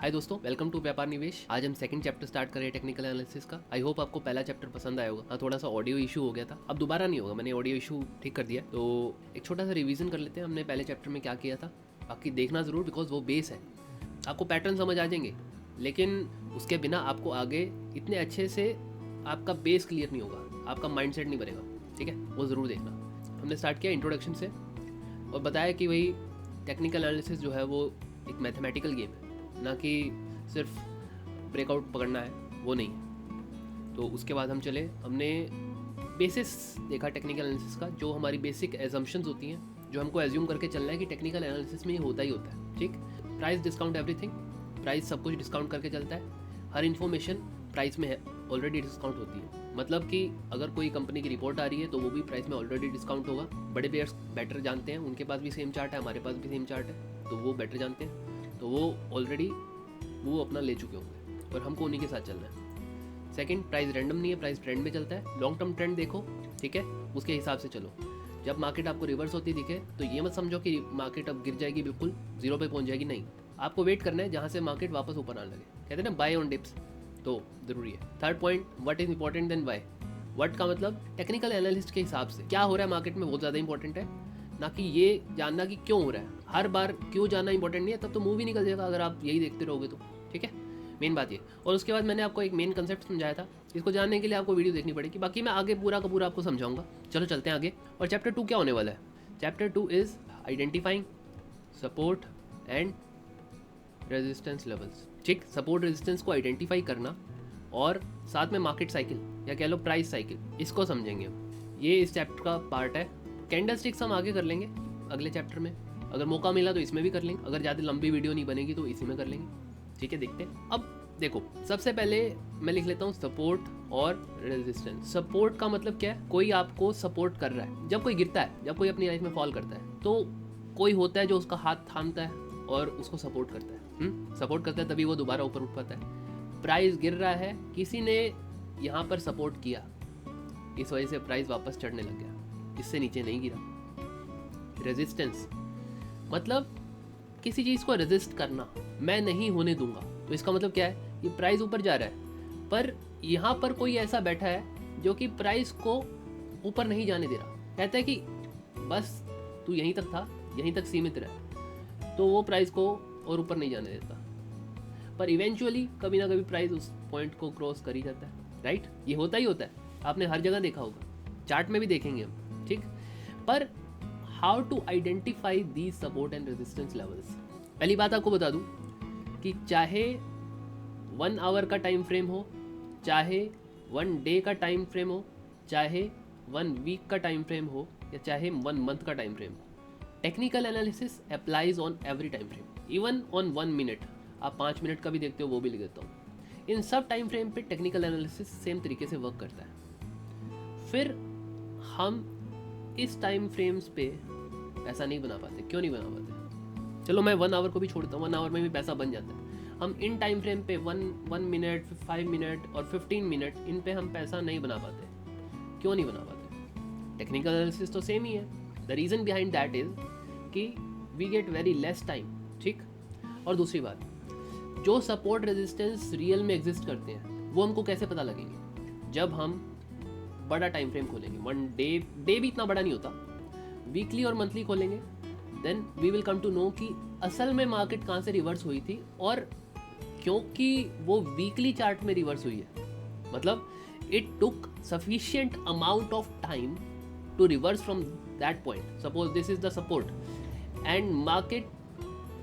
हाय दोस्तों, welcome to व्यापार निवेश। आज हम सेकंड चैप्टर स्टार्ट कर रहे हैं टेक्निकल एनालिसिस का। आई होप आपको पहला चैप्टर पसंद आया होगा। हाँ, थोड़ा सा ऑडियो इशू हो गया था, अब दोबारा नहीं होगा, मैंने ऑडियो इशू ठीक कर दिया। तो एक छोटा सा रिवीजन कर लेते हैं हमने पहले चैप्टर में क्या किया था। बाकी देखना ज़रूर, बिकॉज वो बेस है, आपको पैटर्न समझ आ जाएंगे, लेकिन उसके बिना आपको आगे इतने अच्छे से आपका बेस क्लियर नहीं होगा, आपका माइंडसेट नहीं बनेगा। ठीक है, वो ज़रूर देखना। हमने स्टार्ट किया इंट्रोडक्शन से और बताया कि वही टेक्निकल एनालिसिस जो है वो एक मैथमेटिकल गेम है, ना कि सिर्फ ब्रेकआउट पकड़ना है, वो नहीं है। तो उसके बाद हम चले, हमने बेसिस देखा टेक्निकल एनालिसिस का, जो हमारी बेसिक एजम्पशंस होती हैं, जो हमको एज्यूम करके चलना है कि टेक्निकल एनालिसिस में ये होता ही होता है। ठीक, प्राइस डिस्काउंट एवरीथिंग, प्राइस सब कुछ डिस्काउंट करके चलता है। हर इन्फॉर्मेशन प्राइस में है ऑलरेडी डिस्काउंट होती है। मतलब कि अगर कोई कंपनी की रिपोर्ट आ रही है तो वो भी प्राइस में ऑलरेडी डिस्काउंट होगा। बड़े प्लेयर्स बेटर जानते हैं, उनके पास भी सेम चार्ट है, हमारे पास भी सेम चार्ट है, तो वो बेटर जानते हैं, तो वो ऑलरेडी वो अपना ले चुके होंगे और हमको उन्हीं के साथ चलना है। सेकंड, प्राइस रैंडम नहीं है, प्राइस ट्रेंड में चलता है। लॉन्ग टर्म ट्रेंड देखो, ठीक है, उसके हिसाब से चलो। जब मार्केट आपको रिवर्स होती दिखे तो ये मत समझो कि मार्केट अब गिर जाएगी, बिल्कुल जीरो पे पहुंच जाएगी, नहीं। आपको वेट करना है जहाँ से मार्केट वापस ऊपर आने लगे, कहते हैं ना बाय ऑन डिप्स, तो ज़रूरी है। Third point, what is important then why. What का मतलब टेक्निकल एनालिस्ट के हिसाब से क्या हो रहा है मार्केट में, बहुत ज़्यादा इंपॉर्टेंट है, ना कि ये जानना कि क्यों हो रहा है। हर बार क्यों जानना इंपॉर्टेंट नहीं है, तब तो मूवी निकल जाएगा अगर आप यही देखते रहोगे तो। ठीक है, मेन बात ये। और उसके बाद मैंने आपको एक मेन कंसेप्ट समझाया था, इसको जानने के लिए आपको वीडियो देखनी पड़ेगी, बाकी मैं आगे पूरा का पूरा आपको समझाऊंगा। चलो चलते हैं आगे। और चैप्टर 2 क्या होने वाला है? Chapter 2 is identifying support and resistance levels. ठीक, सपोर्ट रेजिस्टेंस को आइडेंटिफाई करना और साथ में मार्केट साइकिल या कह लो प्राइस साइकिल, इसको समझेंगे हम। ये इस चैप्टर का पार्ट है। कैंडल स्टिक्स हम आगे कर लेंगे अगले चैप्टर में, अगर मौका मिला तो इसमें भी कर लेंगे, अगर ज़्यादा लंबी वीडियो नहीं बनेगी तो इसी में कर लेंगे। ठीक है, देखते हैं। अब देखो, सबसे पहले मैं लिख लेता हूँ सपोर्ट और रेजिस्टेंस। सपोर्ट का मतलब क्या है? कोई आपको सपोर्ट कर रहा है। जब कोई गिरता है, जब कोई अपनी लाइफ में फॉल करता है, तो कोई होता है जो उसका हाथ थामता है और उसको सपोर्ट करता है। सपोर्ट करता है, तभी वो दोबारा ऊपर उठ पाता है। प्राइस गिर रहा है, किसी ने यहाँ पर सपोर्ट किया, इस वजह से प्राइस वापस चढ़ने लग गया, इससे नीचे नहीं गिरा। रेजिस्टेंस मतलब किसी चीज़ को रेजिस्ट करना, मैं नहीं होने दूंगा। तो इसका मतलब क्या है? ये प्राइस ऊपर जा रहा है, पर यहाँ पर कोई ऐसा बैठा है जो कि प्राइस को ऊपर नहीं जाने दे रहा, कहता है कि बस तू यहीं तक था, यहीं तक सीमित रहा, तो वो प्राइस को और ऊपर नहीं जाने देता। पर इवेंचुअली कभी ना कभी प्राइस उस पॉइंट को क्रॉस कर ही जाता है, राइट? ये होता ही होता है, आपने हर जगह देखा होगा, चार्ट में भी देखेंगे हम। ठीक, पर how to identify these support and resistance levels. पहली बात आपको बता दूं कि चाहे 1 आवर का टाइम फ्रेम हो, चाहे 1 डे का टाइम फ्रेम हो, चाहे 1 वीक का टाइम फ्रेम हो, या चाहे 1 मंथ का टाइम फ्रेम हो, technical analysis applies on every time frame, even on 1 minute. आप 5 मिनट का भी देखते हो, वो भी लिख देता हूँ। इन सब टाइम फ्रेम पे टेक्निकल एनालिसिस सेम तरीके से वर्क करता है। फिर हम इस टाइम फ्रेम्स पे पैसा नहीं बना पाते। क्यों नहीं बना पाते? चलो मैं 1 आवर को भी छोड़ता हूँ, 1 आवर में भी पैसा बन जाता है। हम इन टाइम फ्रेम पे 1 मिनट, 5 मिनट और 15 मिनट, इन पे हम पैसा नहीं बना पाते। क्यों नहीं बना पाते? टेक्निकल एनालिसिस तो सेम ही है। The reason behind that is कि we get very less time. ठीक, और दूसरी बात, जो सपोर्ट रेजिस्टेंस रियल में एग्जिस्ट करते हैं वो हमको कैसे पता लगेंगे? जब हम बड़ा टाइम फ्रेम खोलेंगे, 1 डे भी इतना बड़ा नहीं होता, वीकली और मंथली खोलेंगे, then we will come to know कि असल में मार्केट कहाँ से रिवर्स हुई थी, और क्योंकि वो वीकली चार्ट में रिवर्स हुई है, मतलब it took sufficient amount of time to reverse from that point. Suppose this is the support and market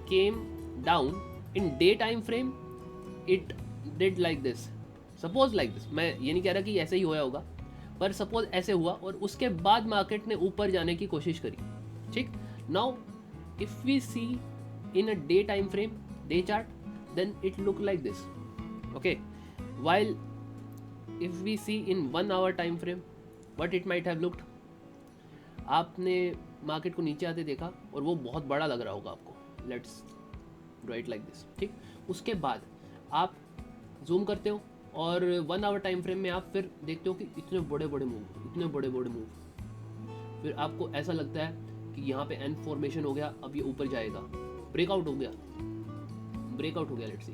came down in day time frame, it did like this, suppose like this. मैं ये नहीं कह रहा कि ऐसे ही होया होगा, पर सपोज ऐसे हुआ और उसके बाद मार्केट ने ऊपर जाने की कोशिश करी। ठीक, now if we see in a day time frame, day chart, then it look like this, okay, while if we see in 1 hour time frame what it might have looked। आपने market को नीचे आते देखा और वो बहुत बड़ा लग रहा होगा आपको, लेट्स राइट लाइक दिस। ठीक, उसके बाद आप जूम करते हो और 1 आवर टाइम फ्रेम में आप फिर देखते हो कि इतने बड़े बड़े मूव, इतने बड़े बड़े मूव, फिर आपको ऐसा लगता है कि यहाँ पे एन फॉर्मेशन हो गया, अब ये ऊपर जाएगा, ब्रेकआउट हो गया, ब्रेकआउट हो गया, लेट्स सी।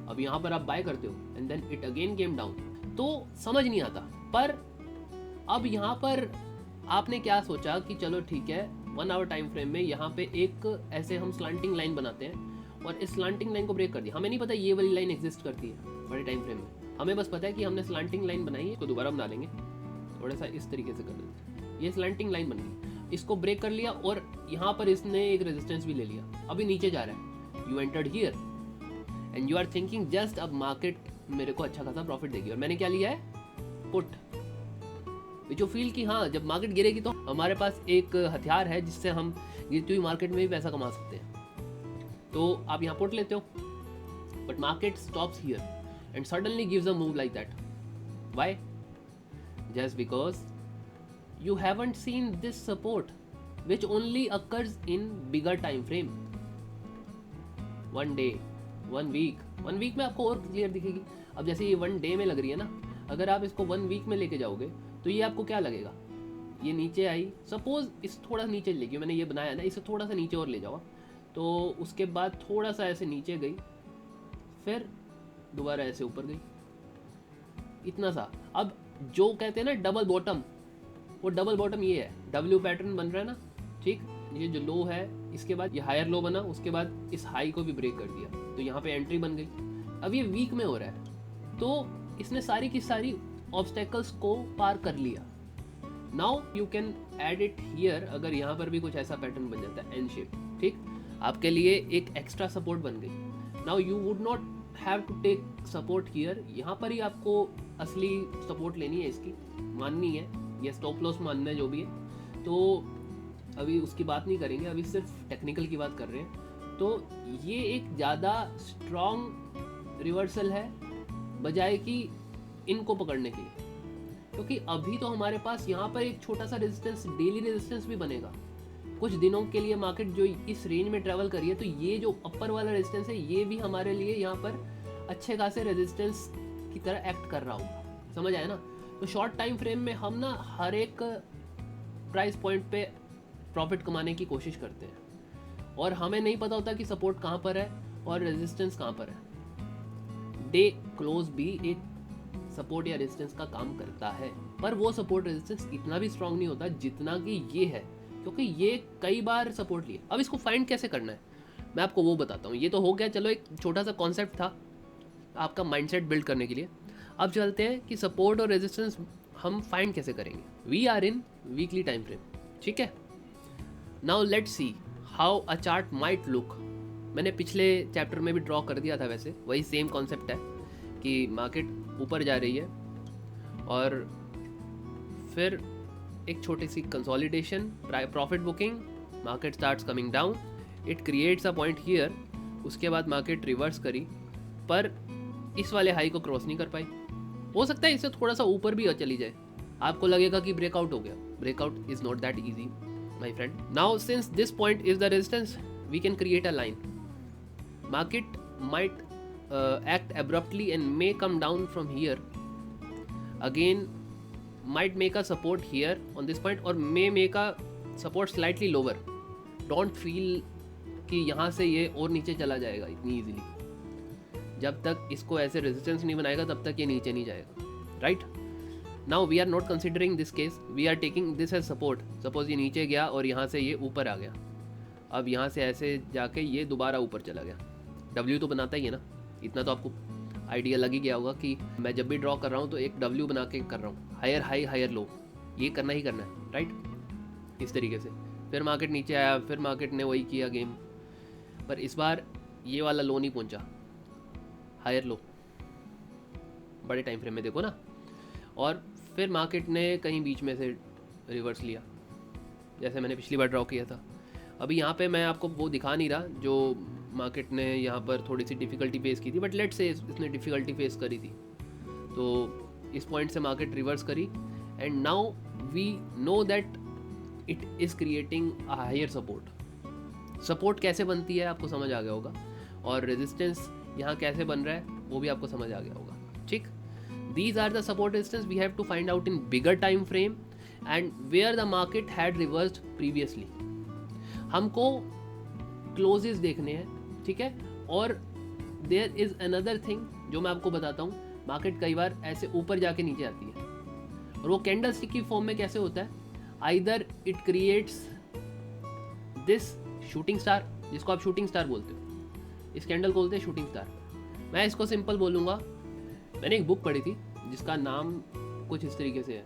अब यहाँ पर आप बाय करते हो and then it again came down, तो समझ नहीं आता। पर अब यहाँ पर आपने क्या सोचा कि चलो ठीक है, 1 आवर टाइम फ्रेम में यहाँ पे एक ऐसे हम स्लांटिंग लाइन बनाते हैं और इस स्लांटिंग लाइन को ब्रेक कर दिया। हमें नहीं पता ये वाली लाइन एग्जिस्ट करती है बड़े टाइम फ्रेम में, हमें बस पता है कि हमने स्लांटिंग लाइन बनाई है, इसको दोबारा बना लेंगे, थोड़ा सा इस तरीके से कर देते। ये स्लांटिंग लाइन बन गई, इसको ब्रेक कर लिया और यहाँ पर इसने एक रेजिस्टेंस भी ले लिया, अभी नीचे जा रहा है। You entered here and you are thinking just अब मार्केट मेरे को अच्छा खासा प्रॉफिट देगी, और मैंने क्या लिया है, पुट। जो फील कि हाँ जब मार्केट गिरेगी तो हमारे पास एक हथियार है जिससे हम गिरती हुई मार्केट में भी पैसा कमा सकते हैं। तो आप यहाँ पुट लेते हो, but market stops here and suddenly gives a move like that. Why? Just because you haven't seen this support which only occurs in bigger time frame. One day, 1 week, 1 week में आपको और clear दिखेगी। अब जैसे ये 1 day में लग रही है ना, अगर आप इसको 1 वीक में लेके जाओगे तो ये आपको क्या लगेगा, ये नीचे आई, सपोज इस थोड़ा नीचे लेगी, मैंने ये बनाया ना, इसे थोड़ा सा नीचे और ले जाओ, तो उसके बाद थोड़ा सा ऐसे नीचे गई, फिर दोबारा ऐसे ऊपर गई, इतना सा। अब जो कहते हैं ना डबल बॉटम, वो डबल बॉटम ये है, डब्ल्यू पैटर्न बन रहा है ना, ठीक। ये जो लो है, इसके बाद ये हायर लो बना, उसके बाद इस हाई को भी ब्रेक कर दिया, तो यहाँ पे एंट्री बन गई। अब ये वीक में हो रहा है, तो इसने सारी की सारी ऑब्स्टेकल्स को पार कर लिया। Now you can add it here, अगर यहाँ पर भी कुछ ऐसा पैटर्न बन जाता है एन शेप, ठीक, आपके लिए एक एक्स्ट्रा सपोर्ट बन गई। Now you would not have to take support here, यहाँ पर ही आपको असली सपोर्ट लेनी है, इसकी माननी है, या स्टॉप लॉस मानना है, जो भी है। तो अभी उसकी बात नहीं करेंगे, अभी सिर्फ टेक्निकल की बात कर रहे हैं। तो ये एक ज़्यादा स्ट्रॉन्ग रिवर्सल है बजाय कि इनको पकड़ने के लिए, क्योंकि अभी तो हमारे पास यहाँ पर एक छोटा सा रेजिस्टेंस, डेली रेजिस्टेंस भी बनेगा कुछ दिनों के लिए। मार्केट जो इस रेंज में ट्रैवल करी है, तो ये जो अपर वाला रेजिस्टेंस है, ये भी हमारे लिए यहाँ पर अच्छे खासे रेजिस्टेंस की तरह एक्ट कर रहा होगा, समझ आया ना। तो शॉर्ट टाइम फ्रेम में हम ना हर एक प्राइस पॉइंट पे प्रॉफिट कमाने की कोशिश करते हैं, और हमें नहीं पता होता कि सपोर्ट कहाँ पर है और रेजिस्टेंस कहाँ पर है। डे क्लोज भी एक सपोर्ट या रेजिस्टेंस का काम करता है, पर वो सपोर्ट रेजिस्टेंस इतना भी स्ट्रांग नहीं होता जितना कि ये है, क्योंकि ये कई बार सपोर्ट लिया। अब इसको फाइंड कैसे करना है, मैं आपको वो बताता हूँ। ये तो हो गया, चलो एक छोटा सा कॉन्सेप्ट था आपका माइंडसेट बिल्ड करने के लिए। अब चलते हैं कि सपोर्ट और रेजिस्टेंस हम फाइंड कैसे करेंगे। We are in weekly time frame, ठीक है। Now let's see how a chart might look. मैंने पिछले चैप्टर में भी ड्रॉ कर दिया था, वैसे वही सेम कॉन्सेप्ट है कि मार्केट ऊपर जा रही है और फिर एक छोटी सी consolidation, profit booking, market starts coming down, it creates a point here, उसके बाद मार्केट रिवर्स करी, पर इस वाले हाई को क्रॉस नहीं कर पाई। हो सकता है इससे थोड़ा सा ऊपर भी चली जाए, आपको लगेगा कि ब्रेकआउट हो गया। Breakout is not that easy my friend. Now since this point is the resistance, we can create a line. Market might act abruptly and may come down from here, again might make a support here on this point or may make a support slightly lower. Don't feel कि यहाँ से ये और नीचे चला जाएगा इतनी easily। जब तक इसको ऐसे रेजिस्टेंस नहीं बनाएगा तब तक ये नीचे नहीं जाएगा, right. Now we are not considering this case, we are taking this as support. Suppose ये नीचे गया और यहाँ से ये ऊपर आ गया, अब यहाँ से ऐसे जाके ये दोबारा ऊपर चला गया। W तो बनाता ही है ना, इतना तो आपको आइडिया लग ही गया होगा कि मैं जब भी ड्रॉ कर रहा हूँ तो एक W बना के कर रहा हूँ, हायर हाई हायर लो, ये करना ही करना है, राइट। इस तरीके से फिर मार्केट नीचे आया, फिर मार्केट ने वही किया गेम, पर इस बार ये वाला लो नहीं पहुँचा, हायर लो बड़े टाइम फ्रेम में देखो ना, और फिर मार्केट ने कहीं बीच में से रिवर्स लिया, जैसे मैंने पिछली बार ड्रॉ किया था। अभी यहाँ पे मैं आपको वो दिखा नहीं रहा जो मार्केट ने यहाँ पर थोड़ी सी डिफ़िकल्टी फेस की थी, बट लेट्स से इसने डिफ़िकल्टी फेस करी थी, तो इस पॉइंट से मार्केट रिवर्स करी and now we know that it is creating a higher support. Support कैसे बनती है आपको समझ आ गया होगा, और रेजिस्टेंस यहाँ कैसे बन रहा है वो भी आपको समझ आ गया होगा, ठीक। These are the support resistance we have to find out in bigger time frame and where the market had reversed previously. हमको क्लोजेस देखने हैं, ठीक है, और देयर इज़ अनदर थिंग जो मैं आपको बताता हूँ, मार्केट कई बार ऐसे ऊपर जाके नीचे आती है, और वो कैंडल स्टिक की फॉर्म में कैसे होता है, either it creates this shooting star, जिसको आप शूटिंग स्टार बोलते हो, इस कैंडल को बोलते हैं शूटिंग स्टार। मैं इसको सिंपल बोलूँगा, मैंने एक बुक पढ़ी थी जिसका नाम कुछ इस तरीके से है,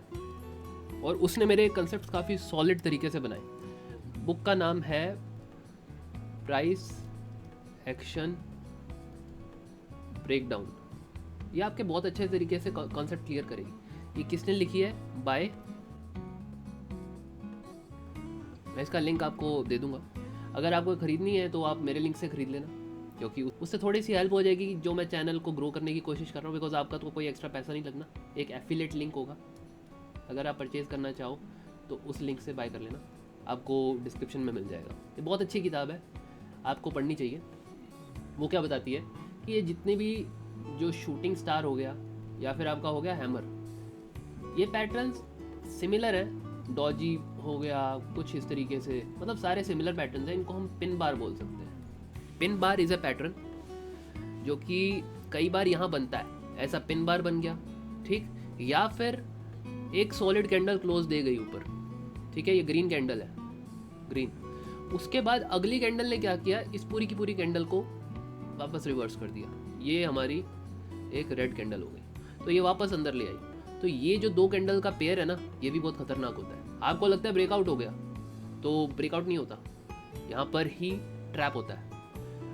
और उसने मेरे कंसेप्ट काफ़ी सॉलिड तरीके से बनाए। बुक का नाम है प्राइस एक्शन ब्रेकडाउन। ये आपके बहुत अच्छे तरीके से कॉन्सेप्ट क्लियर करेगी। ये किसने लिखी है? बाय, मैं इसका लिंक आपको दे दूंगा, अगर आपको खरीदनी है तो आप मेरे लिंक से खरीद लेना, क्योंकि उससे थोड़ी सी हेल्प हो जाएगी जो मैं चैनल को ग्रो करने की कोशिश कर रहा हूँ। बिकॉज आपका तो कोई एक्स्ट्रा पैसा नहीं लगना, एक एफिलिएट लिंक होगा, अगर आप परचेज़ करना चाहो तो उस लिंक से बाय कर लेना, आपको डिस्क्रिप्शन में मिल जाएगा। ये बहुत अच्छी किताब है, आपको पढ़नी चाहिए। वो क्या बताती है कि ये जितने भी जो शूटिंग स्टार हो गया या फिर आपका हो गया हैमर, ये पैटर्न्स सिमिलर हैं, डॉजी हो गया कुछ इस तरीके से, मतलब सारे सिमिलर पैटर्न्स हैं। इनको हम पिन बार बोल सकते हैं। Pin bar is a pattern जो कि कई बार यहाँ बनता है, ऐसा पिन बार बन गया, ठीक, या फिर एक सॉलिड कैंडल क्लोज दे गई ऊपर, ठीक है, ये ग्रीन कैंडल है, ग्रीन, उसके बाद अगली कैंडल ने क्या किया, इस पूरी की पूरी कैंडल को वापस रिवर्स कर दिया, ये हमारी एक रेड कैंडल हो गई, तो ये वापस अंदर ले आई। तो ये जो दो कैंडल का पेयर है ना, ये भी बहुत खतरनाक होता है। आपको लगता है ब्रेकआउट हो गया, तो ब्रेकआउट नहीं होता, यहाँ पर ही ट्रैप होता है।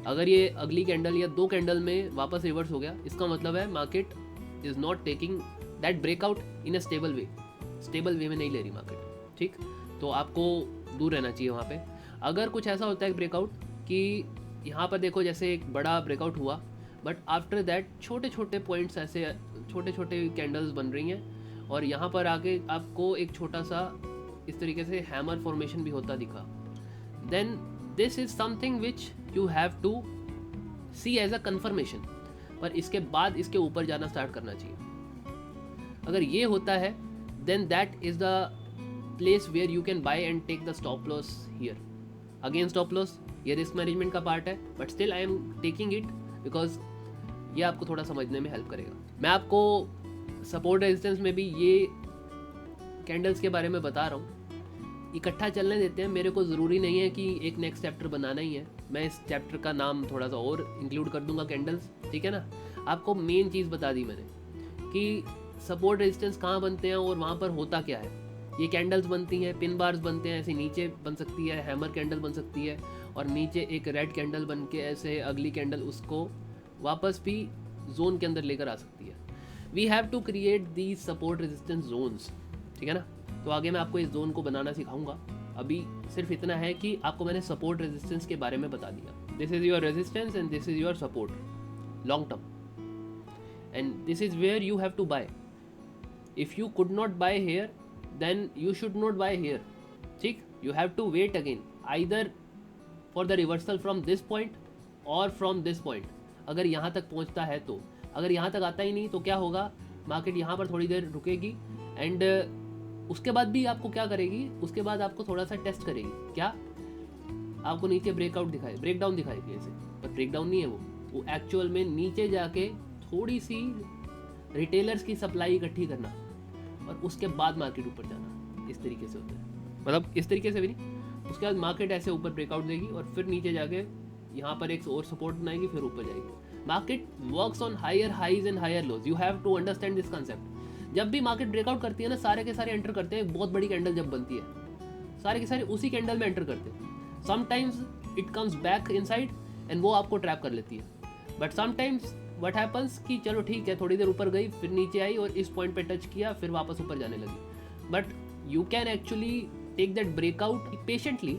अगर ये अगली कैंडल या दो कैंडल में वापस रिवर्स हो गया, इसका मतलब है market is not taking that breakout in a stable way में नहीं ले रही मार्केट, ठीक। तो आपको दूर रहना चाहिए वहाँ पे। अगर कुछ ऐसा होता है ब्रेकआउट कि यहाँ पर देखो जैसे एक बड़ा ब्रेकआउट हुआ, बट आफ्टर दैट छोटे छोटे पॉइंट्स, ऐसे छोटे छोटे कैंडल्स बन रही हैं, और यहाँ पर आके आपको एक छोटा सा इस तरीके से हैमर फॉर्मेशन भी होता दिखा, then this is something which you have to see as a confirmation, पर इसके बाद इसके ऊपर जाना स्टार्ट करना चाहिए। अगर ये होता है then that is the place where you can buy and take the stop loss here. Again stop loss ये रिस्क मैनेजमेंट का पार्ट है, but still I am taking it because ये आपको थोड़ा समझने में हेल्प करेगा। मैं आपको सपोर्ट रेजिस्टेंस में भी ये कैंडल्स के बारे में बता रहा हूँ, इकट्ठा चलने देते हैं। मेरे को ज़रूरी नहीं है कि एक नेक्स्ट चैप्टर बनाना ही है, मैं इस चैप्टर का नाम थोड़ा सा और इंक्लूड कर दूंगा, कैंडल्स, ठीक है ना। आपको मेन चीज़ बता दी मैंने कि सपोर्ट रेजिस्टेंस कहाँ बनते हैं और वहाँ पर होता क्या है। ये कैंडल्स बनती हैं, पिन बार्स बनते हैं, ऐसे नीचे बन सकती है, हैमर कैंडल बन सकती है, और नीचे एक रेड कैंडल बन के ऐसे अगली कैंडल उसको वापस भी जोन के अंदर लेकर आ सकती है। We have to create the support resistance zones, ठीक है ना। तो आगे मैं आपको इस जोन को बनाना सिखाऊंगा। अभी सिर्फ इतना है कि आपको मैंने सपोर्ट रेजिस्टेंस के बारे में बता दिया। This is your resistance and this is your support long term, and this is where you have to buy. If you could not buy here then you should not buy here, ठीक। You have to wait again either for the reversal from this point और from this point. अगर यहाँ तक पहुँचता है तो, अगर यहाँ तक आता ही नहीं तो क्या होगा, मार्केट यहाँ पर थोड़ी देर रुकेगी एंड उसके बाद भी आपको क्या करेगी, उसके बाद आपको थोड़ा सा टेस्ट करेगी। क्या आपको नीचे ब्रेकडाउन दिखाएगी ऐसे, पर ब्रेकडाउन नहीं है वो एक्चुअल में नीचे जाके थोड़ी सी रिटेलर्स की सप्लाई इकट्ठी करना और उसके बाद मार्केट ऊपर जाना, इस तरीके से होता है। मतलब इस तरीके से भी नहीं, उसके बाद मार्केट ऐसे ऊपर ब्रेकआउट देगी और फिर नीचे जाके यहाँ पर एक और सपोर्ट बनाएगी, फिर ऊपर जाएगी। Market works on higher highs and higher lows, you have to understand this concept. जब भी मार्केट ब्रेकआउट करती है ना, सारे के सारे एंटर करते हैं। बहुत बड़ी कैंडल जब बनती है, सारे के सारे उसी कैंडल में एंटर करते हैं। Sometimes it comes back inside and वो आपको ट्रैप कर लेती है। बट समटाइम्स व्हाट हैपन्स कि चलो ठीक है, थोड़ी देर ऊपर गई, फिर नीचे आई और इस पॉइंट पे टच किया, फिर वापस ऊपर जाने लगी। But you can actually take that breakout patiently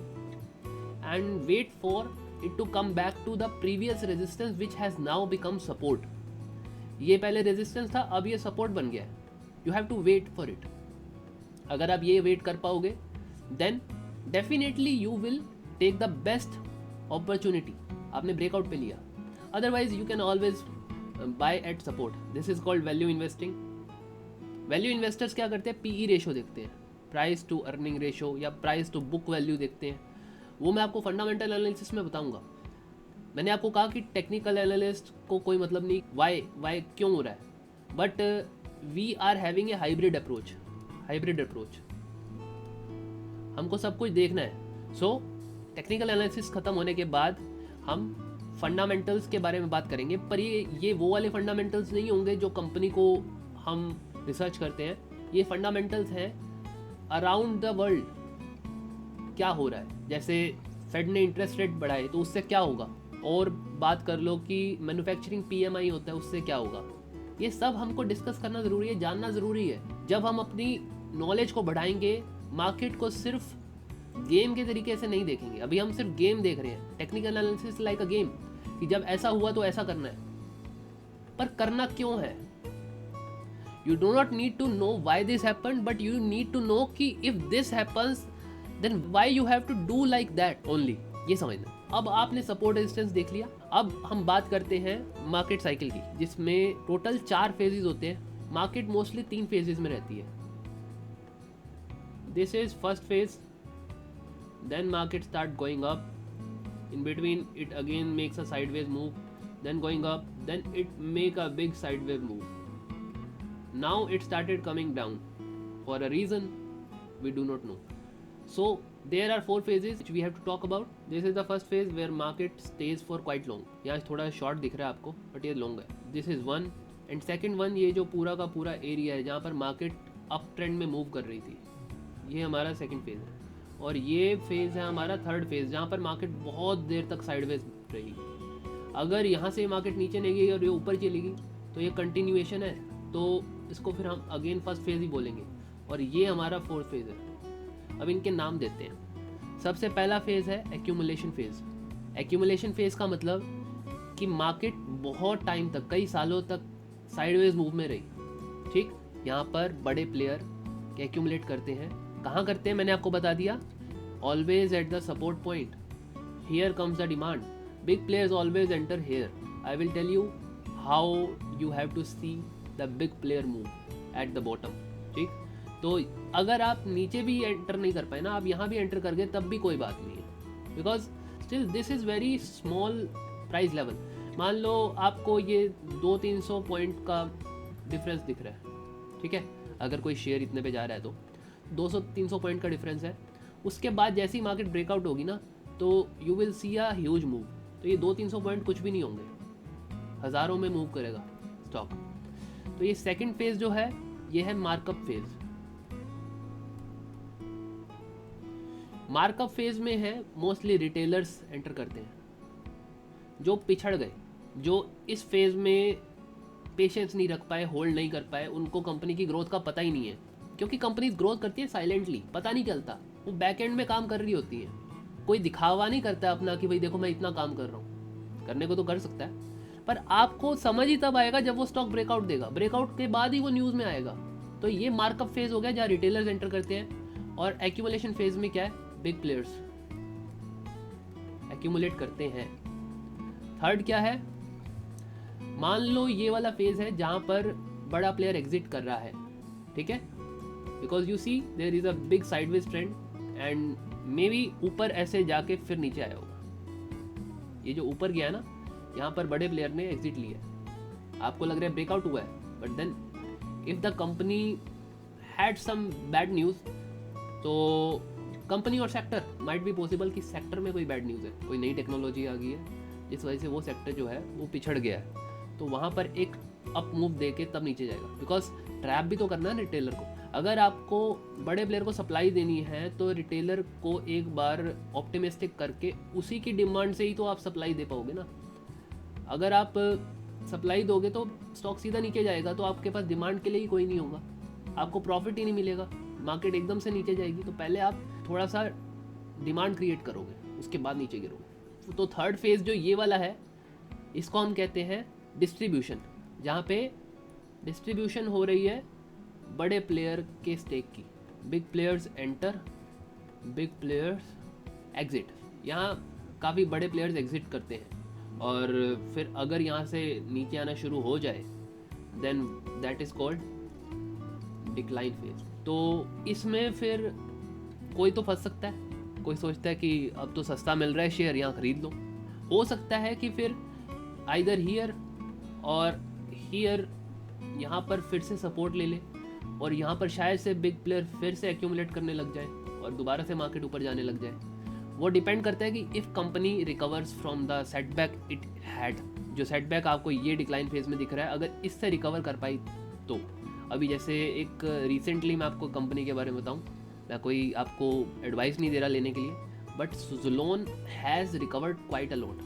and wait for it to come back to the previous resistance which has now become support. ये पहले resistance था, अब ये support बन गया है। You have to wait for it. अगर आप ये wait कर पाओगे then definitely you will take the best opportunity. आपने breakout पे लिया, otherwise you can always buy at support. This is called value investing. Value investors क्या करते हैं, PE ratio देखते हैं, price to earning ratio या price to book value देखते हैं। वो मैं आपको फंडामेंटल एनालिसिस में बताऊंगा। मैंने आपको कहा कि टेक्निकल एनालिस्ट को कोई मतलब नहीं वाई क्यों हो रहा है, but we are having a hybrid approach. हमको सब कुछ देखना है। सो टेक्निकल एनालिसिस खत्म होने के बाद हम फंडामेंटल्स के बारे में बात करेंगे, पर ये वो वाले फंडामेंटल्स नहीं होंगे जो कंपनी को हम रिसर्च करते हैं। ये फंडामेंटल्स हैं अराउंड द वर्ल्ड, क्या हो रहा है। जैसे फेड ने इंटरेस्ट रेट बढ़ाए तो उससे क्या होगा, और बात कर लो कि मैन्युफैक्चरिंग PMI होता है उससे क्या होगा। ये सब हमको डिस्कस करना ज़रूरी है, जानना ज़रूरी है। जब हम अपनी नॉलेज को बढ़ाएंगे, मार्केट को सिर्फ गेम के तरीके से नहीं देखेंगे। अभी हम सिर्फ गेम देख रहे हैं, technical analysis like a game, कि जब ऐसा हुआ तो ऐसा करना है, पर करना क्यों है। You do not need to know why this happened, but you need to know कि if this happens then why you have to do like that only, ये समझना। अब आपने सपोर्ट रेजिस्टेंस देख लिया, अब हम बात करते हैं मार्केट साइकिल की, जिसमें टोटल 4 फेजेस होते हैं। मार्केट मोस्टली 3 फेजेस में रहती है। This is first phase, then market start going up, in between it again makes a sideways move, then going up, then it make a big sideways move. Now it started coming down for a reason we do not know. So there are 4 phases which we have to talk about. This is the first phase where market stays for quite long. यहाँ थोड़ा short दिख रहा है आपको, but ये long है. This is one, and second one, ये जो पूरा का पूरा एरिया है जहाँ पर मार्केट अप ट्रेंड में मूव कर रही थी, ये हमारा सेकंड फेज है. और ये फेज़ है हमारा थर्ड फेज़, जहाँ पर मार्केट बहुत देर तक साइडवेज रही. अगर यहाँ से मार्केट नीचे नहीं गई और ये ऊपर चलेगी तो ये कंटिन्यूएशन है, तो इसको फिर हम अगेन फर्स्ट फेज़ ही बोलेंगे. और ये हमारा फोर्थ फेज़ है. अब इनके नाम देते हैं. सबसे पहला फेज़ है एक्यूमुलेशन फेज़. एक्यूमुलेशन फेज़ का मतलब कि मार्केट बहुत टाइम तक, कई सालों तक साइडवेज मूव में रही. ठीक, यहाँ पर बड़े प्लेयर एक्यूमुलेट करते हैं. कहाँ करते हैं मैंने आपको बता दिया, always at the support point. Here comes the demand. Big players always enter here. I will tell you how you have to see the big player move at the bottom. ठीक, तो अगर आप नीचे भी एंटर नहीं कर पाए ना, आप यहाँ भी एंटर कर गए तब भी कोई बात नहीं है, because still this is very small price level. मान लो आपको ये 200-300 पॉइंट का डिफरेंस दिख रहा है. ठीक है, अगर कोई शेयर इतने पे जा रहा है तो 200-300 पॉइंट का डिफरेंस है. उसके बाद जैसी मार्केट ब्रेकआउट होगी ना, तो you will see a huge move. तो ये 200-300 पॉइंट कुछ भी नहीं होंगे, हज़ारों में मूव करेगा स्टॉक. तो ये सेकंड फेज जो है, ये है मार्कअप फेज. मार्कअप फेज में है मोस्टली रिटेलर्स एंटर करते हैं, जो पिछड़ गए, जो इस फेज में पेशेंस नहीं रख पाए, होल्ड नहीं कर पाए. उनको कंपनी की ग्रोथ का पता ही नहीं है, क्योंकि कंपनी ग्रोथ करती है साइलेंटली, पता नहीं चलता. वो बैक एंड में काम कर रही होती है. कोई दिखावा नहीं करता अपना कि भाई देखो मैं इतना काम कर रहा हूँ. करने को तो कर सकता है, पर आपको समझ ही तब आएगा जब वो स्टॉक ब्रेकआउट देगा. ब्रेकआउट के बाद ही वो न्यूज़ में आएगा. तो ये मार्कअप फेज हो गया जहाँ रिटेलर्स एंटर करते हैं. और एक्यूमुलेशन फेज में क्या है, बिग प्लेयर्स एक्यूमुलेट करते हैं. थर्ड क्या है, मान लो ये वाला फेज है जहाँ पर बड़ा प्लेयर एग्जिट कर रहा है. ठीक है, because you see there is a big sideways trend and maybe ऊपर ऐसे जाके फिर नीचे आया होगा. ये जो ऊपर गया ना, यहाँ पर बड़े प्लेयर ने एग्जिट लिया. आपको लग रहा है ब्रेकआउट हुआ है, but then if the company had some bad news, तो कंपनी और सेक्टर माइट बी पॉसिबल कि सेक्टर में कोई बैड न्यूज़ है, कोई नई टेक्नोलॉजी आ गई है जिस वजह से वो सेक्टर जो है वो पिछड़ गया है, तो वहाँ पर एक अप मूव दे के तब नीचे जाएगा. बिकॉज ट्रैप भी तो करना है रिटेलर को. अगर आपको बड़े प्लेयर को सप्लाई देनी है तो रिटेलर को एक बार ऑप्टिमिस्टिक करके उसी की डिमांड से ही तो आप सप्लाई दे पाओगे ना. अगर आप सप्लाई दोगे तो स्टॉक सीधा नीचे जाएगा, तो आपके पास डिमांड के लिए ही कोई नहीं होगा, आपको प्रॉफिट ही नहीं मिलेगा. मार्केट एकदम से नीचे जाएगी, तो पहले आप थोड़ा सा डिमांड क्रिएट करोगे, उसके बाद नीचे गिरोगे. तो थर्ड फेज जो ये वाला है, इसको हम कहते हैं डिस्ट्रीब्यूशन, जहाँ पे डिस्ट्रीब्यूशन हो रही है बड़े प्लेयर के स्टेक की. Big players enter, big players exit. यहाँ काफ़ी बड़े प्लेयर्स एग्जिट करते हैं, और फिर अगर यहाँ से नीचे आना शुरू हो जाए, then that is called decline phase. तो इसमें फिर कोई तो फंस सकता है. कोई सोचता है कि अब तो सस्ता मिल रहा है शेयर, यहाँ खरीद लो. हो सकता है कि फिर आइदर हियर और हियर यहाँ पर फिर से सपोर्ट ले ले और यहाँ पर शायद से बिग प्लेयर फिर से एक्यूमुलेट करने लग जाए और दोबारा से मार्केट ऊपर जाने लग जाए। वो डिपेंड करता है कि if company recovers from the setback it had, जो सेटबैक आपको ये डिक्लाइन फेज में दिख रहा है, अगर इससे रिकवर कर पाई तो। अभी जैसे एक रिसेंटली मैं आपको कंपनी के बारे में बताऊँ, मैं कोई आपको एडवाइस नहीं दे रहा लेने के लिए, but Suzlon has recovered quite a lot.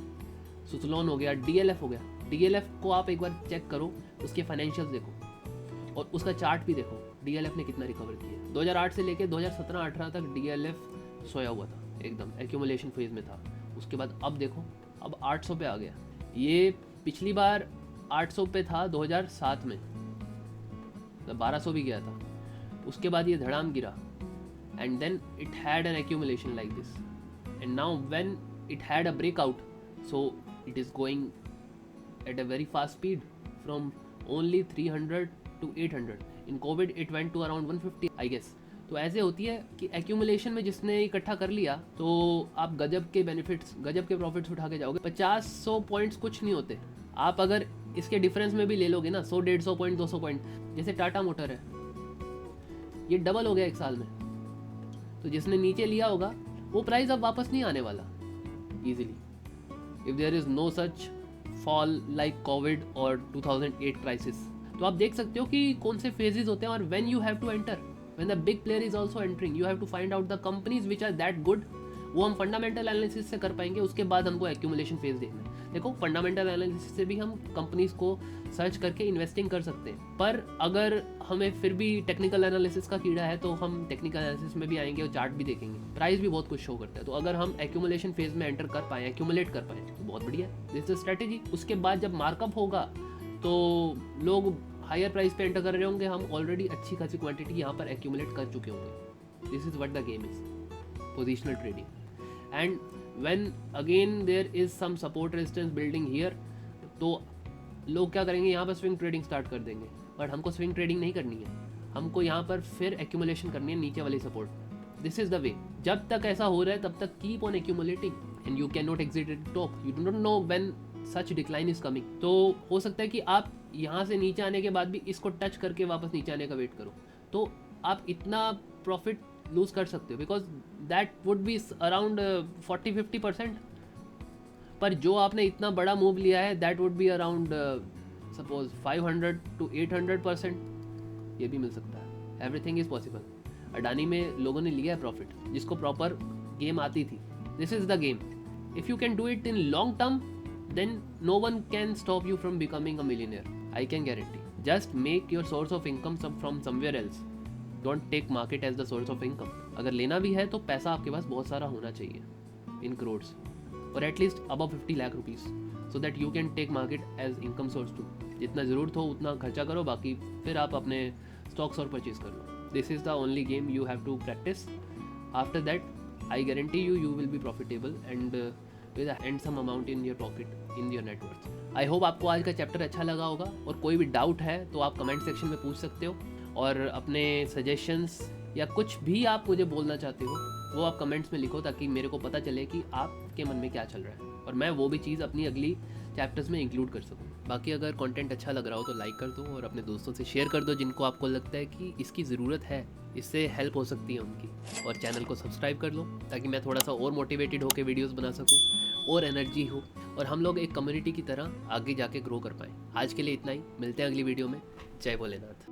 Suzlon हो गया, DLF हो गया। DLF को आप एक बार चेक करो, उसके फाइनेंशियल्स देखो और उसका चार्ट भी देखो, DLF ने कितना रिकवर किया। 2008 से लेकर 2017-18 तक DLF सोया हुआ था, एकदम एक्यूमुलेशन फेज में था। उसके बाद अब देखो, अब 800 पे आ गया। ये पिछली बार 800 पे था 2007 में, 1200 भी गया था। उसके बाद ये धड़ाम गिरा and then it had an accumulation like this, and now when it had a breakout, so it is going at a very fast speed from only 300 to 800. in covid it went to around 150 I guess. तो ऐसे होती है कि accumulation में जिसने इकट्ठा कर लिया तो आप गजब के बेनिफिट्स, गजब के प्रॉफिट्स उठा के जाओगे। 50-100 पॉइंट्स कुछ नहीं होते। आप अगर इसके डिफरेंस में भी ले लोगे ना 100-150 पॉइंट, 200 पॉइंट, जैसे टाटा मोटर है, ये डबल हो गया एक साल में। तो जिसने नीचे लिया होगा वो प्राइस अब वापस नहीं आने वाला easily, if there is no such fall like Covid और 2008 क्राइसिस। तो आप देख सकते हो कि कौन से फेजेस होते हैं और when you have to enter, when the big player is also entering, you have to find out the companies which are that good. वो हम फंडामेंटल एनालिसिस से कर पाएंगे, उसके बाद हमको एक्यूमुलेशन फेज देखना है। देखो फंडामेंटल एनालिसिस से भी हम कंपनीज को सर्च करके इन्वेस्टिंग कर सकते हैं, पर अगर हमें फिर भी टेक्निकल एनालिसिस का कीड़ा है तो हम टेक्निकल एनालिसिस में भी आएंगे और चार्ट भी देखेंगे, प्राइस भी बहुत कुछ शो करता है। तो अगर हम एक्यूमुलेशन फेज में एंटर कर पाए, एक्यूमुलेट कर पाए तो बहुत बढ़िया है, दिस इज स्ट्रेटेजी। उसके बाद जब मार्कअप होगा तो लोग हायर प्राइस पे एंटर कर रहे होंगे, हम ऑलरेडी अच्छी खासी क्वांटिटी यहाँ पर एक्यूमुलेट कर चुके होंगे। This is what the game is, positional trading. And when again there is some support resistance building here, तो लोग क्या करेंगे, यहाँ पर स्विंग ट्रेडिंग स्टार्ट कर देंगे। बट हमको स्विंग ट्रेडिंग नहीं करनी है, हमको यहाँ पर फिर एक्यूमुलेशन करनी है नीचे वाली support. This is the way. जब तक ऐसा हो रहा है तब तक keep on accumulating and you can not exit eight top, you do not know when such decline is coming. तो हो सकता है कि आप यहाँ से नीचे आने के बाद भी इसको टच करके वापस नीचे आने का वेट करो, तो आप इतना प्रॉफिट लूज कर सकते हो, because that would be around 40-50%। पर जो आपने इतना बड़ा मूव लिया है that would be around suppose 500 to 800%, ये भी मिल सकता है। Everything is possible. अडानी में लोगों ने लिया है प्रॉफिट, जिसको प्रॉपर गेम आती थी। This is the game. If you can do it in long term then no one can stop you from becoming a millionaire, I can guarantee. Just make your source of income from somewhere else, don't take market as the source of income. अगर लेना भी है तो पैसा आपके पास बहुत सारा होना चाहिए इन करोड्स, और at least above 50 lakh rupees, so that you can take market as income source too. जितना ज़रूरत हो उतना खर्चा करो, बाकी फिर आप अपने स्टॉक्स और परचेज कर लो। This is the only game you have to practise. After that I guarantee you will be profitable and with and some amount in your pocket in your net worth. I hope आपको आज का chapter अच्छा लगा होगा, और कोई भी doubt है तो आप कमेंट सेक्शन में पूछ सकते हो, और अपने सजेशंस या कुछ भी आप मुझे बोलना चाहते हो वो आप कमेंट्स में लिखो, ताकि मेरे को पता चले कि आपके मन में क्या चल रहा है, और मैं वो भी चीज़ अपनी अगली चैप्टर्स में इंक्लूड कर सकूँ। बाकी अगर कंटेंट अच्छा लग रहा हो तो लाइक कर दो और अपने दोस्तों से शेयर कर दो जिनको आपको लगता है कि इसकी ज़रूरत है, इससे हेल्प हो सकती है उनकी। और चैनल को सब्सक्राइब कर लो ताकि मैं थोड़ा सा और मोटिवेटेड होकर वीडियोज़ बना सकूँ और एनर्जी हो, और हम लोग एक कम्युनिटी की तरह आगे जाके ग्रो कर पाएँ। आज के लिए इतना ही, मिलते हैं अगली वीडियो में। जय भोलेनाथ।